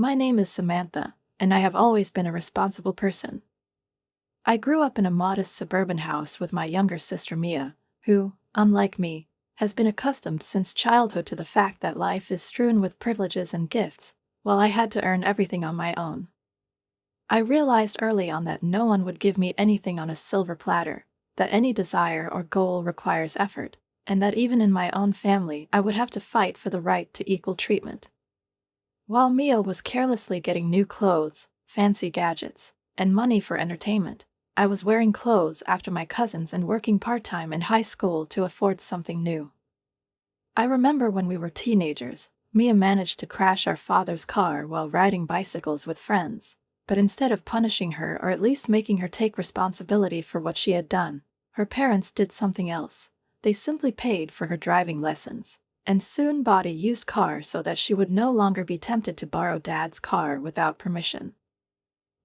My name is Samantha, and I have always been a responsible person. I grew up in a modest suburban house with my younger sister Mia, who, unlike me, has been accustomed since childhood to the fact that life is strewn with privileges and gifts, while I had to earn everything on my own. I realized early on that no one would give me anything on a silver platter, that any desire or goal requires effort, and that even in my own family I would have to fight for the right to equal treatment. While Mia was carelessly getting new clothes, fancy gadgets, and money for entertainment, I was wearing clothes after my cousins and working part-time in high school to afford something new. I remember when we were teenagers, Mia managed to crash our father's car while riding bicycles with friends, but instead of punishing her or at least making her take responsibility for what she had done, her parents did something else. They simply paid for her driving lessons, and soon bought a used car so that she would no longer be tempted to borrow Dad's car without permission.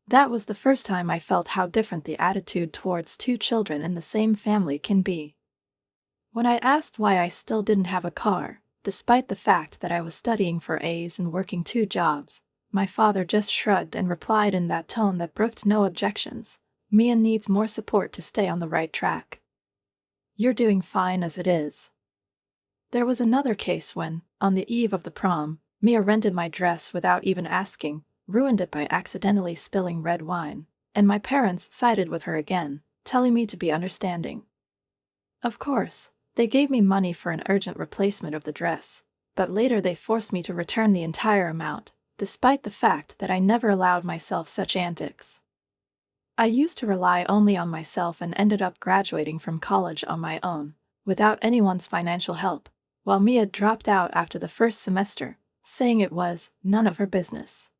That was the first time I felt how different the attitude towards two children in the same family can be. When I asked why I still didn't have a car, despite the fact that I was studying for A's and working two jobs, my father just shrugged and replied in that tone that brooked no objections, "Mia needs more support to stay on the right track. You're doing fine as it is." There was another case when, on the eve of the prom, Mia rented my dress without even asking, ruined it by accidentally spilling red wine, and my parents sided with her again, telling me to be understanding. Of course, they gave me money for an urgent replacement of the dress, but later they forced me to return the entire amount, despite the fact that I never allowed myself such antics. I used to rely only on myself and ended up graduating from college on my own, without anyone's financial help, while Mia dropped out after the first semester, saying it was none of her business.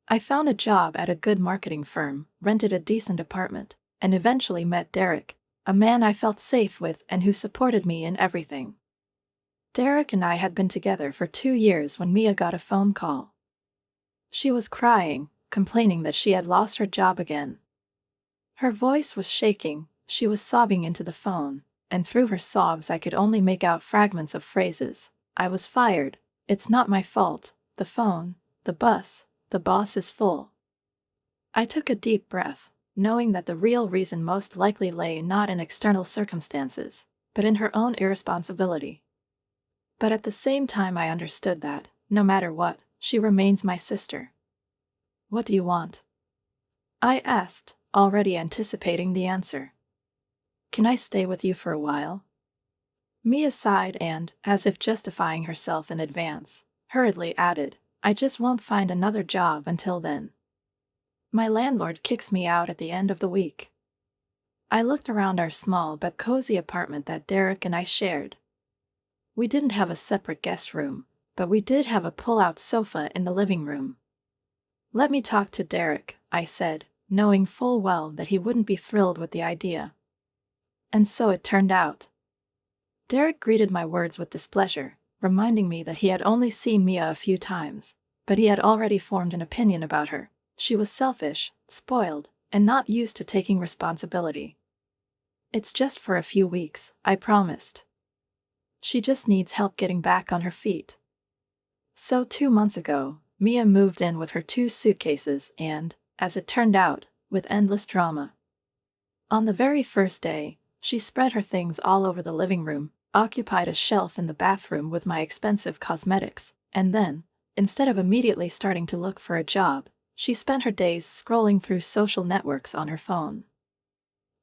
I found a job at a good marketing firm, rented a decent apartment, and eventually met Derek, a man I felt safe with and who supported me in everything. Derek and I had been together for 2 years when Mia got a phone call. She was crying, complaining that she had lost her job again. Her voice was shaking, she was sobbing into the phone, and through her sobs I could only make out fragments of phrases. "I was fired, it's not my fault, the phone, the bus, the boss is full." I took a deep breath, knowing that the real reason most likely lay not in external circumstances, but in her own irresponsibility. But at the same time I understood that, no matter what, she remains my sister. "What do you want?" I asked, already anticipating the answer. "Can I stay with you for a while?" Mia sighed and, as if justifying herself in advance, hurriedly added, "I just won't find another job until then. My landlord kicks me out at the end of the week." I looked around our small but cozy apartment that Derek and I shared. We didn't have a separate guest room, but we did have a pull-out sofa in the living room. "Let me talk to Derek," I said, knowing full well that he wouldn't be thrilled with the idea. And so it turned out. Derek greeted my words with displeasure, reminding me that he had only seen Mia a few times, but he had already formed an opinion about her. She was selfish, spoiled, and not used to taking responsibility. "It's just for a few weeks," I promised. "She just needs help getting back on her feet." So 2 months ago, Mia moved in with her 2 suitcases and, as it turned out, with endless drama. On the very first day, she spread her things all over the living room, occupied a shelf in the bathroom with my expensive cosmetics, and then, instead of immediately starting to look for a job, she spent her days scrolling through social networks on her phone.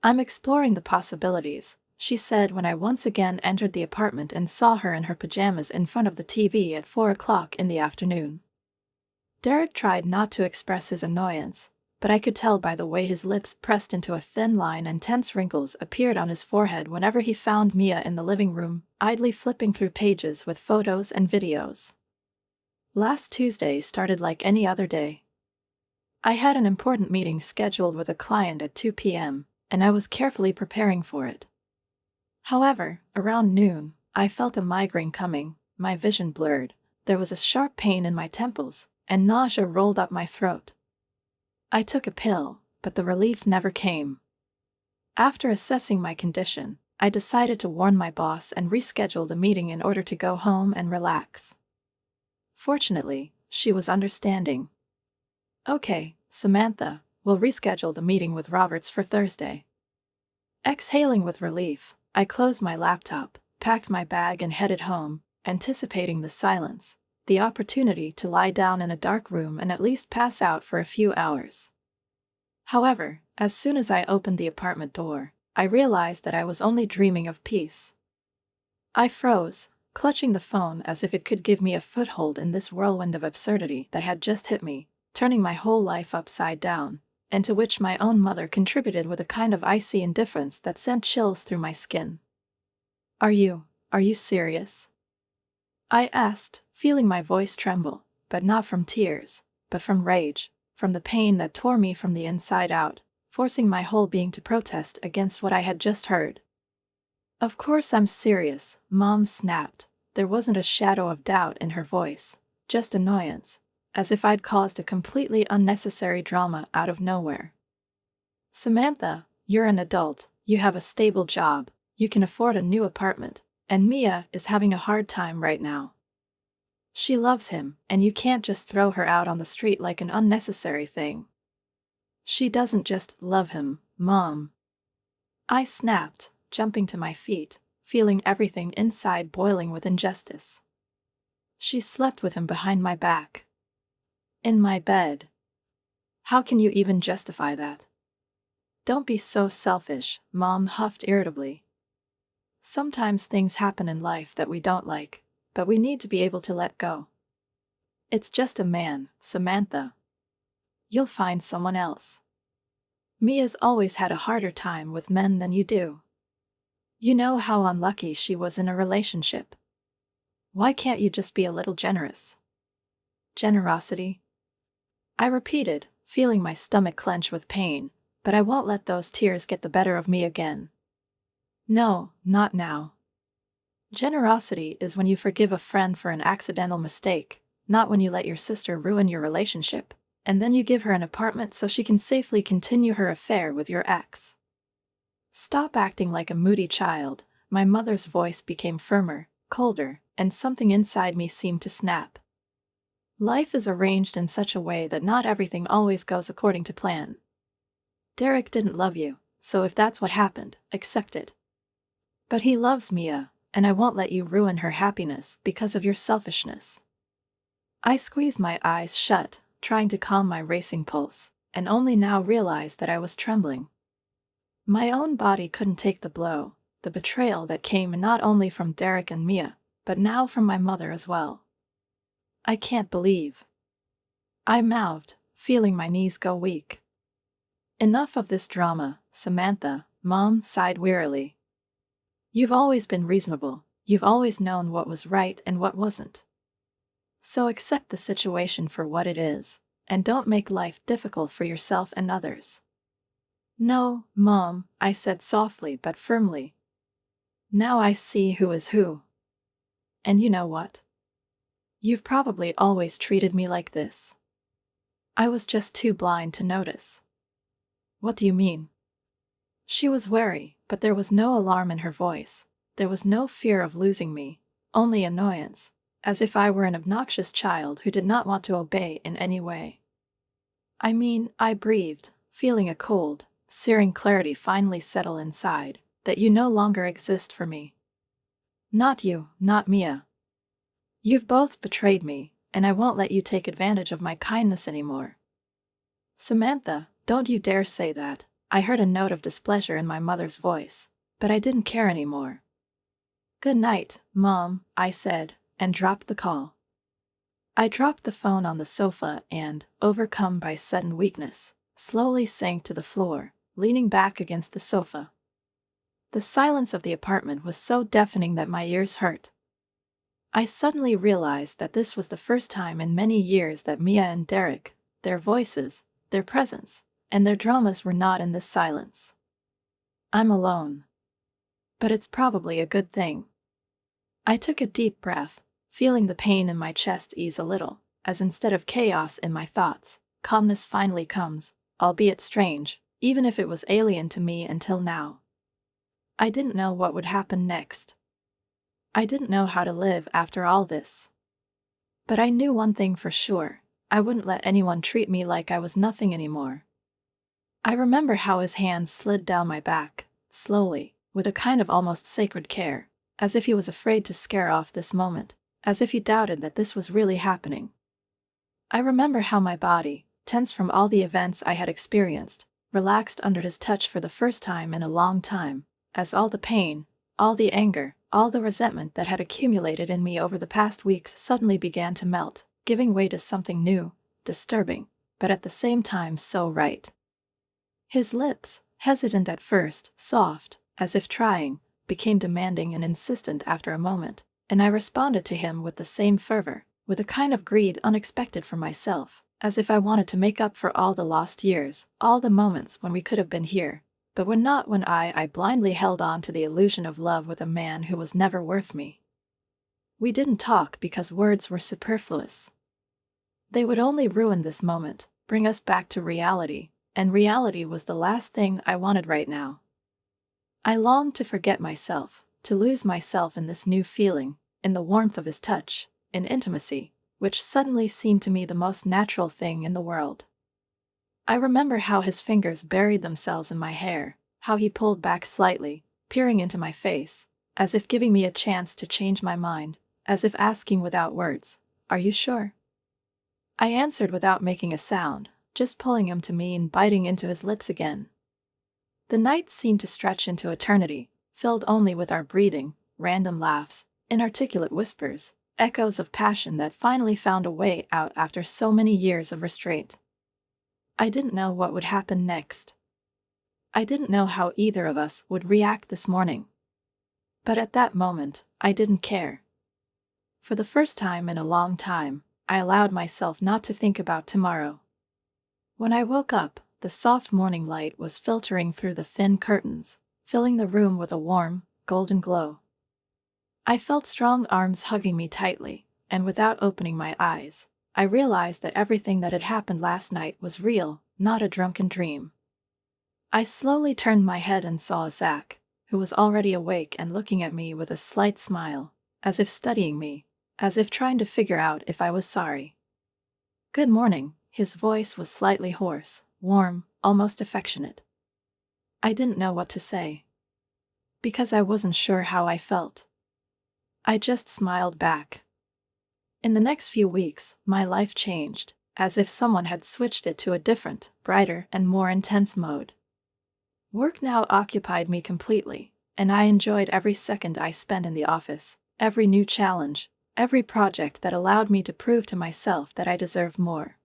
"I'm exploring the possibilities," she said when I once again entered the apartment and saw her in her pajamas in front of the TV at 4 o'clock in the afternoon. Derek tried not to express his annoyance, but I could tell by the way his lips pressed into a thin line and tense wrinkles appeared on his forehead whenever he found Mia in the living room, idly flipping through pages with photos and videos. Last Tuesday started like any other day. I had an important meeting scheduled with a client at 2 p.m., and I was carefully preparing for it. However, around noon, I felt a migraine coming, my vision blurred, there was a sharp pain in my temples, and nausea rolled up my throat. I took a pill, but the relief never came. After assessing my condition, I decided to warn my boss and reschedule the meeting in order to go home and relax. Fortunately, she was understanding. Okay, Samantha, we'll reschedule the meeting with Roberts for Thursday. Exhaling with relief, I closed my laptop, packed my bag and headed home, anticipating the silence, the opportunity to lie down in a dark room and at least pass out for a few hours. However, as soon as I opened the apartment door, I realized that I was only dreaming of peace. I froze, clutching the phone as if it could give me a foothold in this whirlwind of absurdity that had just hit me, turning my whole life upside down, and to which my own mother contributed with a kind of icy indifference that sent chills through my skin. Are you serious?" I asked, feeling my voice tremble, but not from tears, but from rage, from the pain that tore me from the inside out, forcing my whole being to protest against what I had just heard. "Of course I'm serious," Mom snapped. There wasn't a shadow of doubt in her voice, just annoyance, as if I'd caused a completely unnecessary drama out of nowhere. "Samantha, you're an adult, you have a stable job, you can afford a new apartment, and Mia is having a hard time right now. She loves him, and you can't just throw her out on the street like an unnecessary thing." "She doesn't just love him, Mom," I snapped, jumping to my feet, feeling everything inside boiling with injustice. "She slept with him behind my back. In my bed. How can you even justify that?" "Don't be so selfish," Mom huffed irritably. "Sometimes things happen in life that we don't like, but we need to be able to let go. It's just a man, Samantha. You'll find someone else. Mia's always had a harder time with men than you do. You know how unlucky she was in a relationship. Why can't you just be a little generous?" "Generosity?" I repeated, feeling my stomach clench with pain, but I won't let those tears get the better of me again. "No, not now. Generosity is when you forgive a friend for an accidental mistake, not when you let your sister ruin your relationship, and then you give her an apartment so she can safely continue her affair with your ex." "Stop acting like a moody child." My mother's voice became firmer, colder, and something inside me seemed to snap. Life is arranged in such a way that not everything always goes according to plan. Derek didn't love you, so if that's what happened, accept it. But he loves Mia, and I won't let you ruin her happiness because of your selfishness. I squeezed my eyes shut, trying to calm my racing pulse, and only now realized that I was trembling. My own body couldn't take the blow, the betrayal that came not only from Derek and Mia, but now from my mother as well. "I can't believe," I mouthed, feeling my knees go weak. "Enough of this drama, Samantha," Mom sighed wearily. "You've always been reasonable, you've always known what was right and what wasn't. So accept the situation for what it is, and don't make life difficult for yourself and others." "No, Mom," I said softly but firmly. "Now I see who is who. And you know what? You've probably always treated me like this. I was just too blind to notice." "What do you mean?" She was wary, but there was no alarm in her voice. There was no fear of losing me, only annoyance, as if I were an obnoxious child who did not want to obey in any way. "I mean," I breathed, feeling a cold, searing clarity finally settle inside, "that you no longer exist for me. Not you, not Mia. You've both betrayed me, and I won't let you take advantage of my kindness anymore." "Samantha, don't you dare say that." I heard a note of displeasure in my mother's voice, but I didn't care anymore. "Good night, Mom," I said, and dropped the call. I dropped the phone on the sofa and, overcome by sudden weakness, slowly sank to the floor, leaning back against the sofa. The silence of the apartment was so deafening that my ears hurt. I suddenly realized that this was the first time in many years that Mia and Derek, their voices, their presence, and their dramas were not in this silence. I'm alone. But it's probably a good thing. I took a deep breath, feeling the pain in my chest ease a little, as instead of chaos in my thoughts, calmness finally comes, albeit strange, even if it was alien to me until now. I didn't know what would happen next. I didn't know how to live after all this. But I knew one thing for sure: I wouldn't let anyone treat me like I was nothing anymore. I remember how his hands slid down my back, slowly, with a kind of almost sacred care, as if he was afraid to scare off this moment, as if he doubted that this was really happening. I remember how my body, tense from all the events I had experienced, relaxed under his touch for the first time in a long time, as all the pain, all the anger, all the resentment that had accumulated in me over the past weeks suddenly began to melt, giving way to something new, disturbing, but at the same time so right. His lips, hesitant at first, soft, as if trying, became demanding and insistent after a moment, and I responded to him with the same fervor, with a kind of greed unexpected from myself, as if I wanted to make up for all the lost years, all the moments when we could have been here, but were not, when I blindly held on to the illusion of love with a man who was never worth me. We didn't talk because words were superfluous. They would only ruin this moment, bring us back to reality, and reality was the last thing I wanted right now. I longed to forget myself, to lose myself in this new feeling, in the warmth of his touch, in intimacy, which suddenly seemed to me the most natural thing in the world. I remember how his fingers buried themselves in my hair, how he pulled back slightly, peering into my face, as if giving me a chance to change my mind, as if asking without words, "Are you sure?" I answered without making a sound, just pulling him to me and biting into his lips again. The night seemed to stretch into eternity, filled only with our breathing, random laughs, inarticulate whispers, echoes of passion that finally found a way out after so many years of restraint. I didn't know what would happen next. I didn't know how either of us would react this morning. But at that moment, I didn't care. For the first time in a long time, I allowed myself not to think about tomorrow. When I woke up, the soft morning light was filtering through the thin curtains, filling the room with a warm, golden glow. I felt strong arms hugging me tightly, and without opening my eyes, I realized that everything that had happened last night was real, not a drunken dream. I slowly turned my head and saw Zach, who was already awake and looking at me with a slight smile, as if studying me, as if trying to figure out if I was sorry. "Good morning," his voice was slightly hoarse, warm, almost affectionate. I didn't know what to say, because I wasn't sure how I felt. I just smiled back. In the next few weeks, my life changed, as if someone had switched it to a different, brighter, and more intense mode. Work now occupied me completely, and I enjoyed every second I spent in the office, every new challenge, every project that allowed me to prove to myself that I deserved more.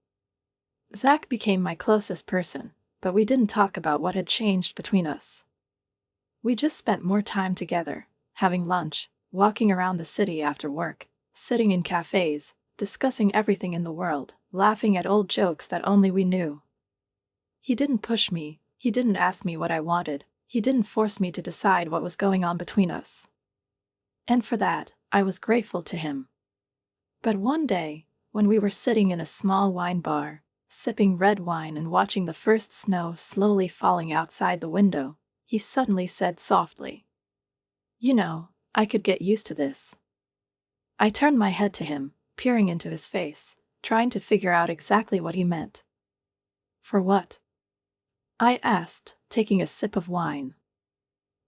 Zach became my closest person, but we didn't talk about what had changed between us. We just spent more time together, having lunch, walking around the city after work, sitting in cafes, discussing everything in the world, laughing at old jokes that only we knew. He didn't push me, he didn't ask me what I wanted, he didn't force me to decide what was going on between us. And for that, I was grateful to him. But one day, when we were sitting in a small wine bar, sipping red wine and watching the first snow slowly falling outside the window, he suddenly said softly, "You know, I could get used to this." I turned my head to him, peering into his face, trying to figure out exactly what he meant. "For what?" I asked, taking a sip of wine.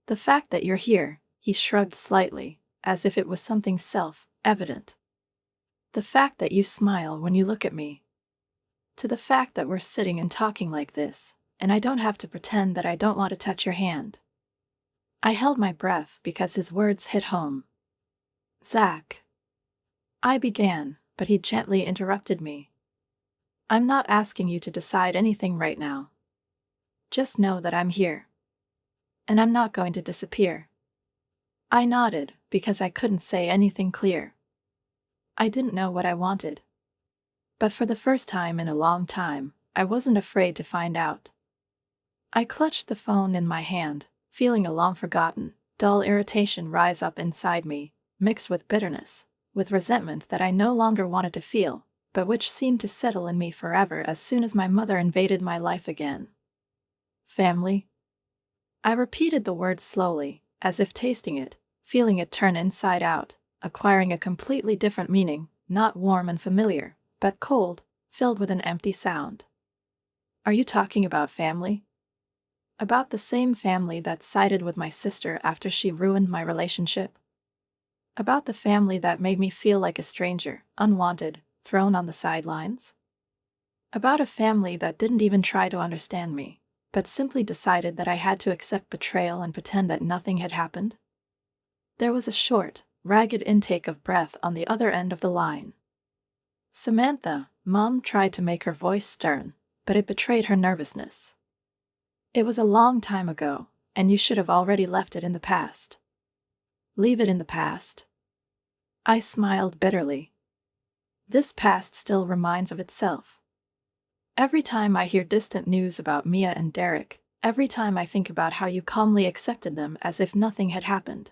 "The fact that you're here," he shrugged slightly, as if it was something self-evident. "The fact that you smile when you look at me. To the fact that we're sitting and talking like this, and I don't have to pretend that I don't want to touch your hand." I held my breath because his words hit home. "Zach," I began, but he gently interrupted me. "I'm not asking you to decide anything right now. Just know that I'm here. And I'm not going to disappear." I nodded, because I couldn't say anything clear. I didn't know what I wanted. But for the first time in a long time, I wasn't afraid to find out. I clutched the phone in my hand, feeling a long-forgotten, dull irritation rise up inside me, mixed with bitterness, with resentment that I no longer wanted to feel, but which seemed to settle in me forever as soon as my mother invaded my life again. "Family?" I repeated the word slowly, as if tasting it, feeling it turn inside out, acquiring a completely different meaning, not warm and familiar, but cold, filled with an empty sound. Are you talking about family? About the same family that sided with my sister after she ruined my relationship? About the family that made me feel like a stranger, unwanted, thrown on the sidelines? About a family that didn't even try to understand me, but simply decided that I had to accept betrayal and pretend that nothing had happened? There was a short, ragged intake of breath on the other end of the line. Samantha, Mom tried to make her voice stern, but it betrayed her nervousness. It was a long time ago, and you should have already left it in the past. Leave it in the past? I smiled bitterly. This past still reminds of itself. Every time I hear distant news about Mia and Derek, every time I think about how you calmly accepted them as if nothing had happened.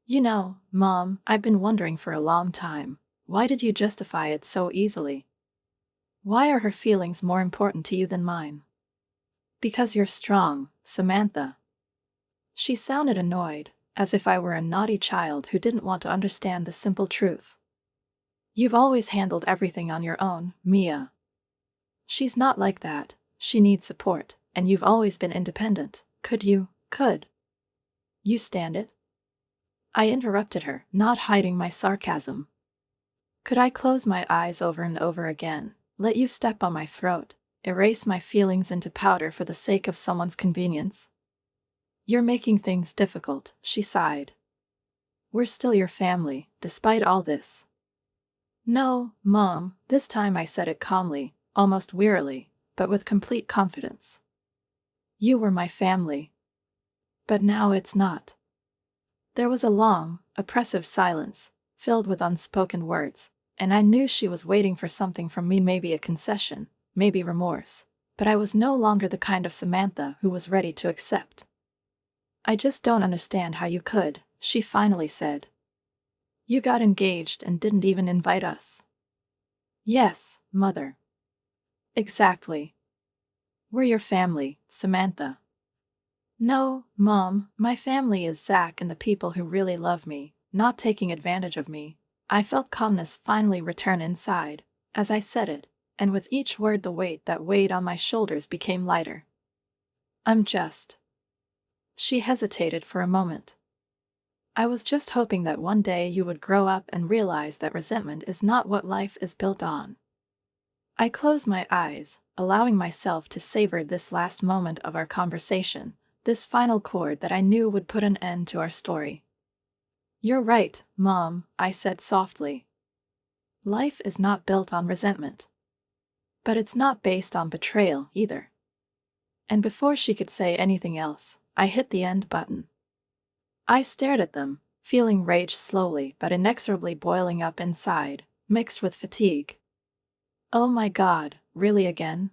You know, Mom, I've been wondering for a long time, why did you justify it so easily? Why are her feelings more important to you than mine? Because you're strong, Samantha. She sounded annoyed, as if I were a naughty child who didn't want to understand the simple truth. You've always handled everything on your own, Mia. She's not like that, she needs support, and you've always been independent. Could you stand it? I interrupted her, not hiding my sarcasm. Could I close my eyes over and over again, let you step on my throat, erase my feelings into powder for the sake of someone's convenience? You're making things difficult, she sighed. We're still your family, despite all this. No, Mom, this time I said it calmly, almost wearily, but with complete confidence. You were my family. But now it's not. There was a long, oppressive silence, filled with unspoken words, and I knew she was waiting for something from me, maybe a concession, maybe remorse, but I was no longer the kind of Samantha who was ready to accept. I just don't understand how you could, she finally said. You got engaged and didn't even invite us. Yes, Mother. Exactly. We're your family, Samantha. No, Mom, my family is Zach and the people who really love me, not taking advantage of me. I felt calmness finally return inside, as I said it, and with each word the weight that weighed on my shoulders became lighter. I'm just. She hesitated for a moment. I was just hoping that one day you would grow up and realize that resentment is not what life is built on. I closed my eyes, allowing myself to savor this last moment of our conversation, this final chord that I knew would put an end to our story. You're right, Mom, I said softly. Life is not built on resentment. But it's not based on betrayal either. And before she could say anything else, I hit the end button. I stared at them, feeling rage slowly but inexorably boiling up inside, mixed with fatigue. Oh my God, really again?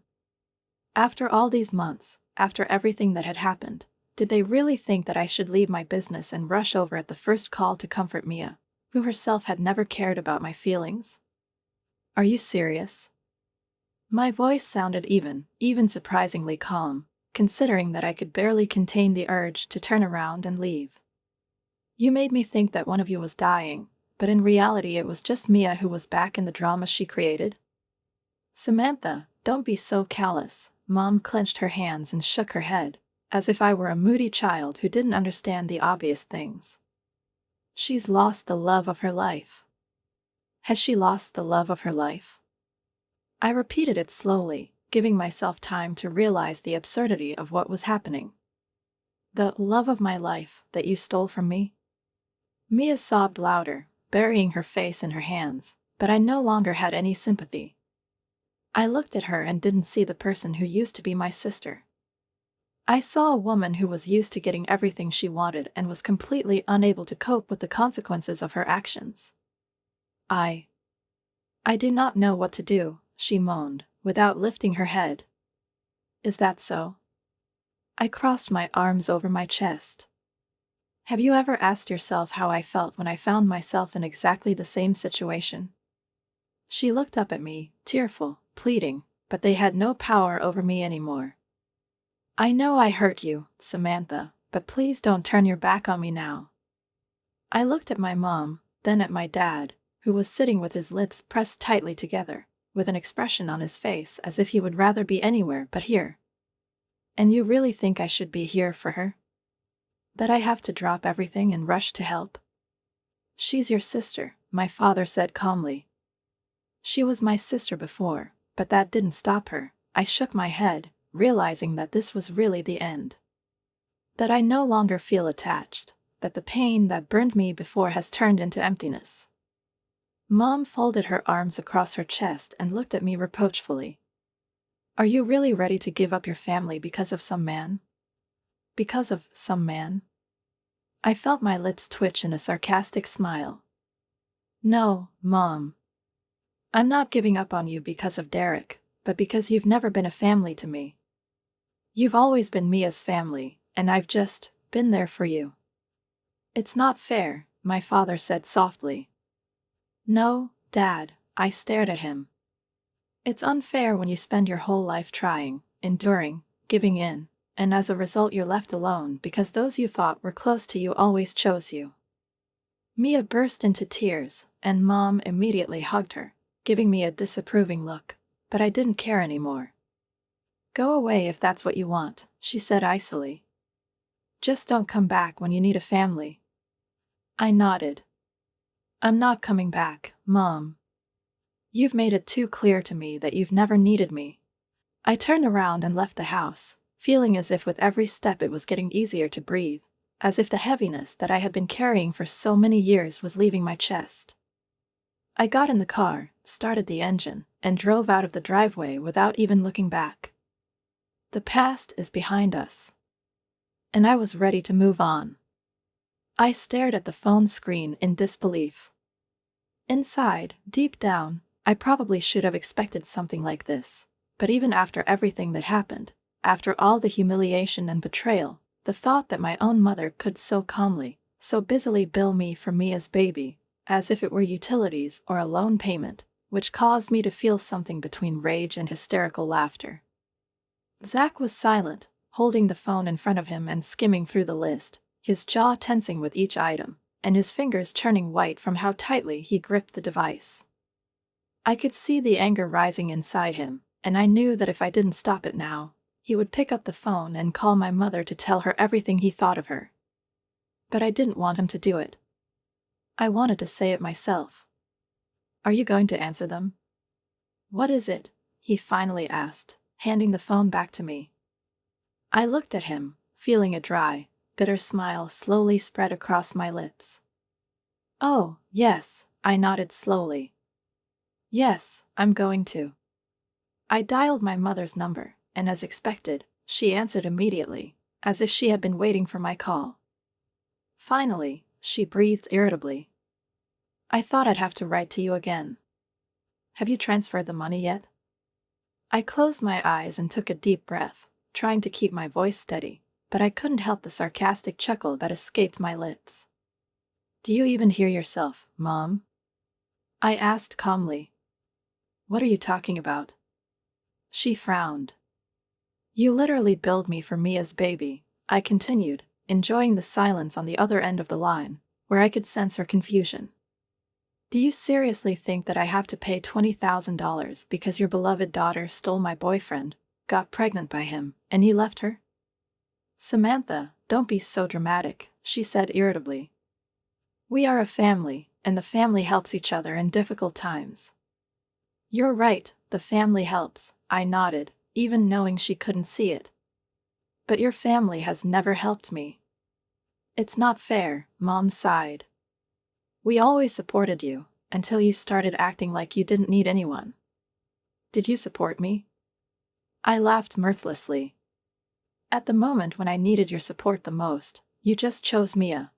After all these months, after everything that had happened, did they really think that I should leave my business and rush over at the first call to comfort Mia, who herself had never cared about my feelings? Are you serious? My voice sounded even surprisingly calm, considering that I could barely contain the urge to turn around and leave. You made me think that one of you was dying, but in reality it was just Mia who was back in the drama she created. Samantha, don't be so callous, Mom clenched her hands and shook her head, as if I were a moody child who didn't understand the obvious things. She's lost the love of her life. Has she lost the love of her life? I repeated it slowly, giving myself time to realize the absurdity of what was happening. The love of my life that you stole from me? Mia sobbed louder, burying her face in her hands, but I no longer had any sympathy. I looked at her and didn't see the person who used to be my sister. I saw a woman who was used to getting everything she wanted and was completely unable to cope with the consequences of her actions. I do not know what to do, she moaned, without lifting her head. Is that so? I crossed my arms over my chest. Have you ever asked yourself how I felt when I found myself in exactly the same situation? She looked up at me, tearful, pleading, but they had no power over me anymore. I know I hurt you, Samantha, but please don't turn your back on me now. I looked at my mom, then at my dad, who was sitting with his lips pressed tightly together, with an expression on his face as if he would rather be anywhere but here. And you really think I should be here for her? That I have to drop everything and rush to help? She's your sister, my father said calmly. She was my sister before, but that didn't stop her. I shook my head, realizing that this was really the end. That I no longer feel attached, that the pain that burned me before has turned into emptiness. Mom folded her arms across her chest and looked at me reproachfully. Are you really ready to give up your family because of some man? Because of some man? I felt my lips twitch in a sarcastic smile. No, Mom. I'm not giving up on you because of Derek, but because you've never been a family to me. You've always been Mia's family, and I've just been there for you. It's not fair, my father said softly. No, Dad, I stared at him. It's unfair when you spend your whole life trying, enduring, giving in, and as a result you're left alone because those you thought were close to you always chose you. Mia burst into tears, and Mom immediately hugged her, giving me a disapproving look, but I didn't care anymore. Go away if that's what you want, she said icily. Just don't come back when you need a family. I nodded. I'm not coming back, Mom. You've made it too clear to me that you've never needed me. I turned around and left the house, feeling as if with every step it was getting easier to breathe, as if the heaviness that I had been carrying for so many years was leaving my chest. I got in the car, started the engine, and drove out of the driveway without even looking back. The past is behind us. And I was ready to move on. I stared at the phone screen in disbelief. Inside, deep down, I probably should have expected something like this, but even after everything that happened, after all the humiliation and betrayal, the thought that my own mother could so calmly, so busily bill me for Mia's baby, as if it were utilities or a loan payment, which caused me to feel something between rage and hysterical laughter. Zach was silent, holding the phone in front of him and skimming through the list, his jaw tensing with each item, and his fingers turning white from how tightly he gripped the device. I could see the anger rising inside him, and I knew that if I didn't stop it now, he would pick up the phone and call my mother to tell her everything he thought of her. But I didn't want him to do it. I wanted to say it myself. Are you going to answer them? What is it? He finally asked, handing the phone back to me. I looked at him, feeling a dry, bitter smile slowly spread across my lips. Oh, yes, I nodded slowly. Yes, I'm going to. I dialed my mother's number, and as expected, she answered immediately, as if she had been waiting for my call. Finally, she breathed irritably. I thought I'd have to write to you again. Have you transferred the money yet? I closed my eyes and took a deep breath, trying to keep my voice steady, but I couldn't help the sarcastic chuckle that escaped my lips. Do you even hear yourself, Mom? I asked calmly. What are you talking about? She frowned. You literally billed me for Mia's baby, I continued, enjoying the silence on the other end of the line, where I could sense her confusion. Do you seriously think that I have to pay $20,000 because your beloved daughter stole my boyfriend, got pregnant by him, and he left her? Samantha, don't be so dramatic, she said irritably. We are a family, and the family helps each other in difficult times. You're right, the family helps, I nodded, even knowing she couldn't see it. But your family has never helped me. It's not fair, Mom sighed. We always supported you, until you started acting like you didn't need anyone. Did you support me? I laughed mirthlessly. At the moment when I needed your support the most, you just chose Mia.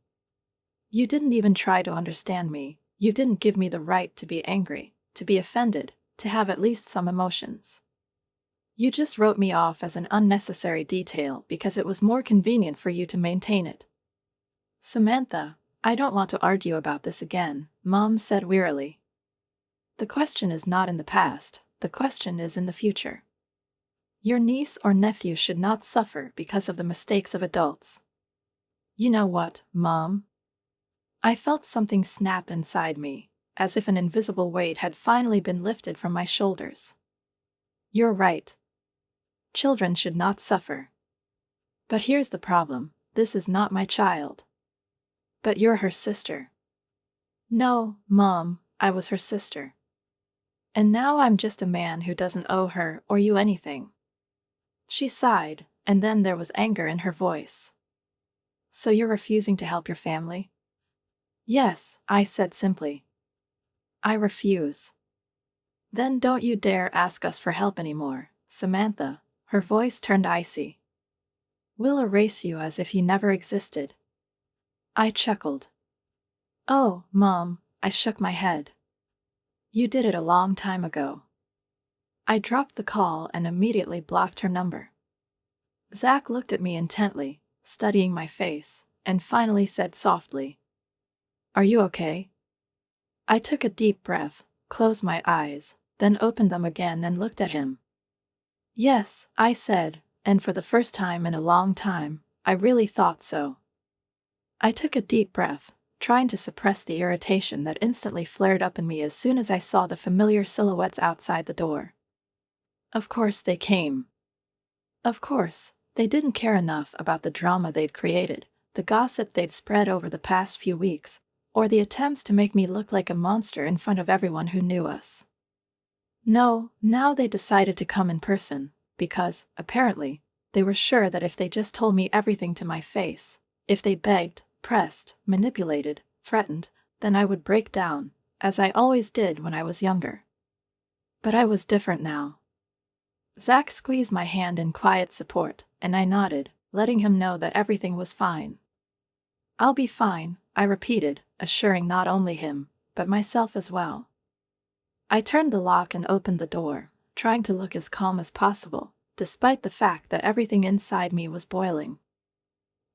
You didn't even try to understand me, you didn't give me the right to be angry, to be offended, to have at least some emotions. You just wrote me off as an unnecessary detail because it was more convenient for you to maintain it. Samantha, I don't want to argue about this again, Mom said wearily. The question is not in the past, the question is in the future. Your niece or nephew should not suffer because of the mistakes of adults. You know what, Mom? I felt something snap inside me, as if an invisible weight had finally been lifted from my shoulders. You're right. Children should not suffer. But here's the problem: this is not my child. But you're her sister. No, Mom, I was her sister. And now I'm just a man who doesn't owe her or you anything. She sighed, and then there was anger in her voice. So you're refusing to help your family? Yes, I said simply. I refuse. Then don't you dare ask us for help anymore, Samantha. Her voice turned icy. We'll erase you as if you never existed. I chuckled. Oh, Mom, I shook my head. You did it a long time ago. I dropped the call and immediately blocked her number. Zach looked at me intently, studying my face, and finally said softly, Are you okay? I took a deep breath, closed my eyes, then opened them again and looked at him. Yes, I said, and for the first time in a long time, I really thought so. I took a deep breath, trying to suppress the irritation that instantly flared up in me as soon as I saw the familiar silhouettes outside the door. Of course they came. Of course, they didn't care enough about the drama they'd created, the gossip they'd spread over the past few weeks, or the attempts to make me look like a monster in front of everyone who knew us. No, now they decided to come in person, because, apparently, they were sure that if they just told me everything to my face, if they begged, pressed, manipulated, threatened, then I would break down, as I always did when I was younger. But I was different now. Zach squeezed my hand in quiet support, and I nodded, letting him know that everything was fine. I'll be fine, I repeated, assuring not only him, but myself as well. I turned the lock and opened the door, trying to look as calm as possible, despite the fact that everything inside me was boiling.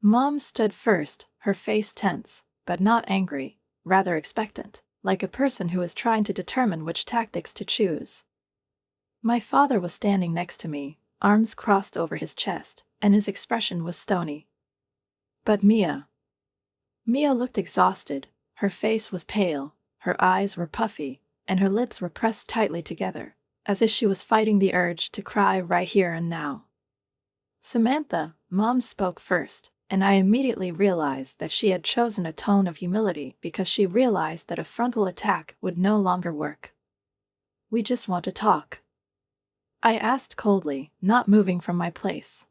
Mom stood first, her face tense, but not angry, rather expectant, like a person who is trying to determine which tactics to choose. My father was standing next to me, arms crossed over his chest, and his expression was stony. But Mia looked exhausted, her face was pale, her eyes were puffy, and her lips were pressed tightly together, as if she was fighting the urge to cry right here and now. Samantha, Mom spoke first, and I immediately realized that she had chosen a tone of humility because she realized that a frontal attack would no longer work. We just want to talk. I asked coldly, not moving from my place.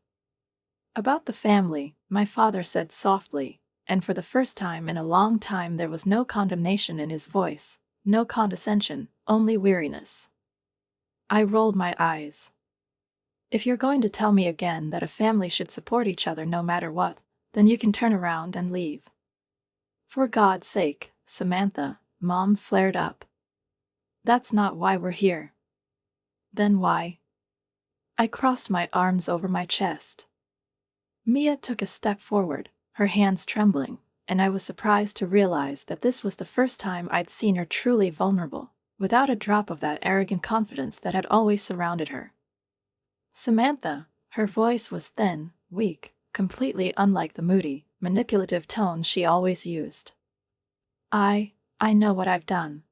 About the family, my father said softly, and for the first time in a long time there was no condemnation in his voice, no condescension, only weariness. I rolled my eyes. If you're going to tell me again that a family should support each other no matter what, then you can turn around and leave. For God's sake, Samantha, Mom flared up. That's not why we're here. Then why? I crossed my arms over my chest. Mia took a step forward, her hands trembling, and I was surprised to realize that this was the first time I'd seen her truly vulnerable, without a drop of that arrogant confidence that had always surrounded her. Samantha, her voice was thin, weak, completely unlike the moody, manipulative tone she always used. I know what I've done.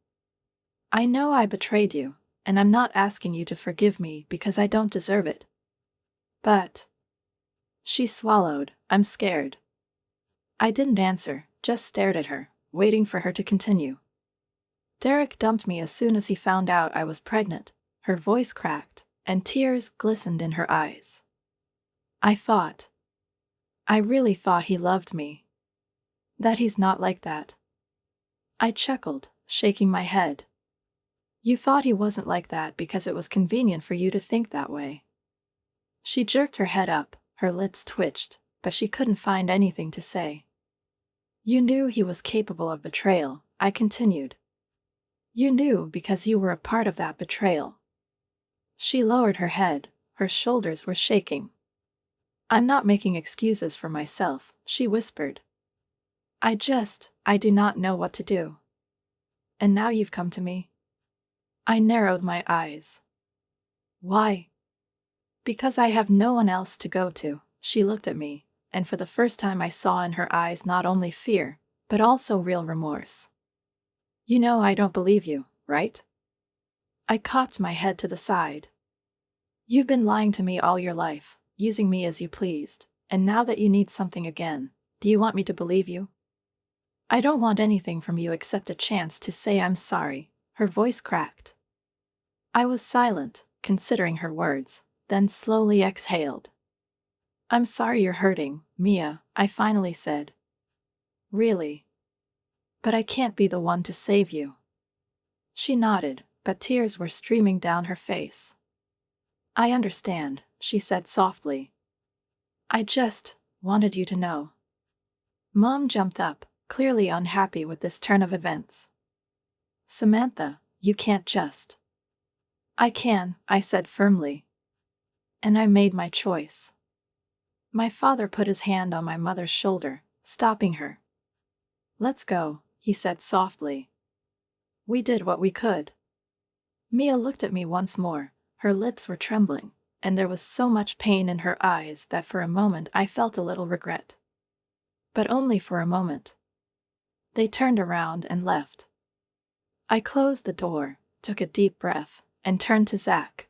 I know I betrayed you, and I'm not asking you to forgive me because I don't deserve it. But... She swallowed. I'm scared. I didn't answer, just stared at her, waiting for her to continue. Derek dumped me as soon as he found out I was pregnant. Her voice cracked, and tears glistened in her eyes. I really thought he loved me. That he's not like that. I chuckled, shaking my head. You thought he wasn't like that because it was convenient for you to think that way. She jerked her head up, her lips twitched, but she couldn't find anything to say. You knew he was capable of betrayal, I continued. You knew because you were a part of that betrayal. She lowered her head, her shoulders were shaking. I'm not making excuses for myself, she whispered. I do not know what to do. And now you've come to me. I narrowed my eyes. Why? Because I have no one else to go to, she looked at me, and for the first time I saw in her eyes not only fear, but also real remorse. You know I don't believe you, right? I cocked my head to the side. You've been lying to me all your life, using me as you pleased, and now that you need something again, do you want me to believe you? I don't want anything from you except a chance to say I'm sorry. Her voice cracked. I was silent, considering her words, then slowly exhaled. I'm sorry you're hurting, Mia, I finally said. Really? But I can't be the one to save you. She nodded, but tears were streaming down her face. I understand, she said softly. I just wanted you to know. Mom jumped up, clearly unhappy with this turn of events. Samantha, you can't just. I can, I said firmly. And I made my choice. My father put his hand on my mother's shoulder, stopping her. Let's go, he said softly. We did what we could. Mia looked at me once more, her lips were trembling, and there was so much pain in her eyes that for a moment I felt a little regret. But only for a moment. They turned around and left. I closed the door, took a deep breath, and turned to Zach.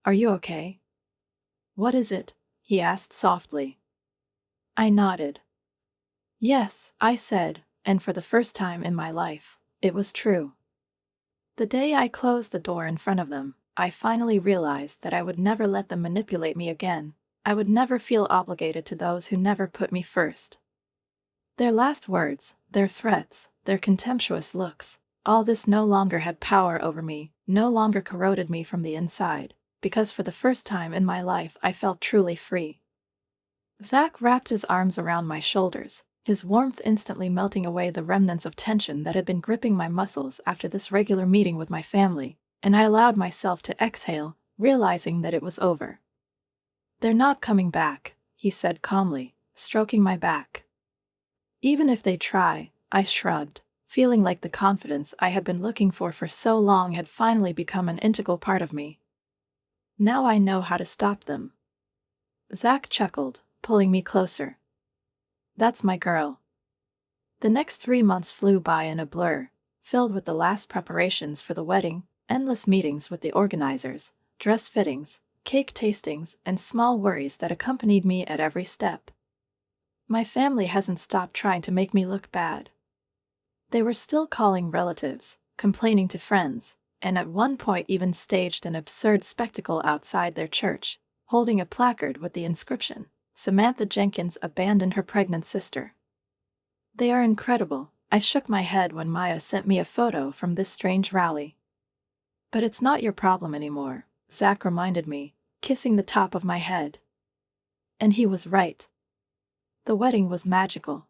Are you okay? What is it? He asked softly. I nodded. Yes, I said, and for the first time in my life, it was true. The day I closed the door in front of them, I finally realized that I would never let them manipulate me again. I would never feel obligated to those who never put me first. Their last words, their threats, their contemptuous looks, all this no longer had power over me, no longer corroded me from the inside, because for the first time in my life I felt truly free. Zach wrapped his arms around my shoulders, his warmth instantly melting away the remnants of tension that had been gripping my muscles after this regular meeting with my family, and I allowed myself to exhale, realizing that it was over. They're not coming back, he said calmly, stroking my back. Even if they try, I shrugged, feeling like the confidence I had been looking for so long had finally become an integral part of me. Now I know how to stop them. Zach chuckled, pulling me closer. That's my girl. The next 3 months flew by in a blur, filled with the last preparations for the wedding, endless meetings with the organizers, dress fittings, cake tastings, and small worries that accompanied me at every step. My family hasn't stopped trying to make me look bad. They were still calling relatives, complaining to friends, and at one point even staged an absurd spectacle outside their church, holding a placard with the inscription, Samantha Jenkins abandoned her pregnant sister. They are incredible. I shook my head when Maya sent me a photo from this strange rally. But it's not your problem anymore, Zach reminded me, kissing the top of my head. And he was right. The wedding was magical.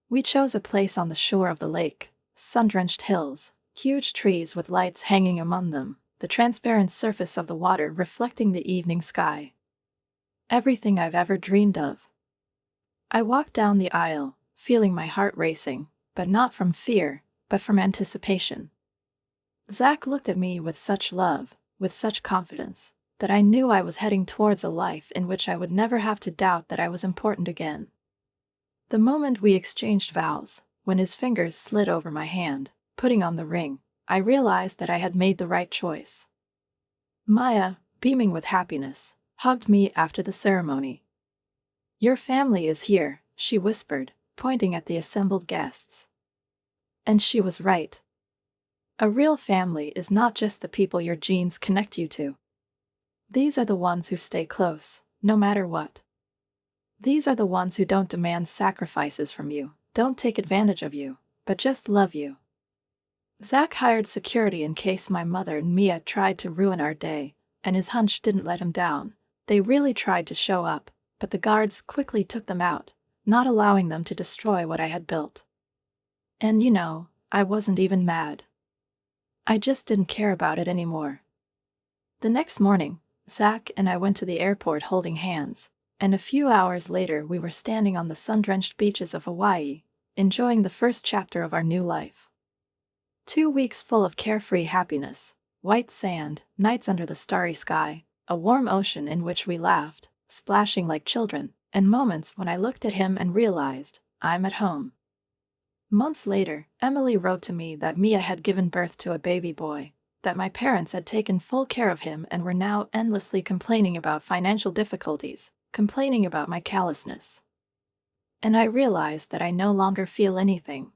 We chose a place on the shore of the lake, sun-drenched hills, huge trees with lights hanging among them, the transparent surface of the water reflecting the evening sky. Everything I've ever dreamed of. I walked down the aisle, feeling my heart racing, but not from fear, but from anticipation. Zach looked at me with such love, with such confidence, that I knew I was heading towards a life in which I would never have to doubt that I was important again. The moment we exchanged vows, when his fingers slid over my hand, putting on the ring, I realized that I had made the right choice. Maya, beaming with happiness, hugged me after the ceremony. Your family is here, she whispered, pointing at the assembled guests. And she was right. A real family is not just the people your genes connect you to. These are the ones who stay close, no matter what. These are the ones who don't demand sacrifices from you, don't take advantage of you, but just love you. Zach hired security in case my mother and Mia tried to ruin our day, and his hunch didn't let him down. They really tried to show up, but the guards quickly took them out, not allowing them to destroy what I had built. And I wasn't even mad. I just didn't care about it anymore. The next morning, Zach and I went to the airport holding hands, and a few hours later we were standing on the sun-drenched beaches of Hawaii, enjoying the first chapter of our new life. 2 weeks full of carefree happiness, white sand, nights under the starry sky, a warm ocean in which we laughed, splashing like children, and moments when I looked at him and realized, I'm at home. Months later, Emily wrote to me that Mia had given birth to a baby boy, that my parents had taken full care of him and were now endlessly complaining about financial difficulties, complaining about my callousness. And I realized that I no longer feel anything.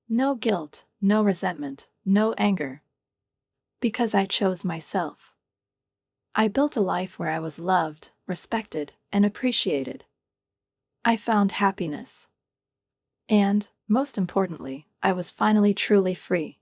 No guilt, no resentment, no anger. Because I chose myself. I built a life where I was loved, respected, and appreciated. I found happiness. And, most importantly, I was finally truly free.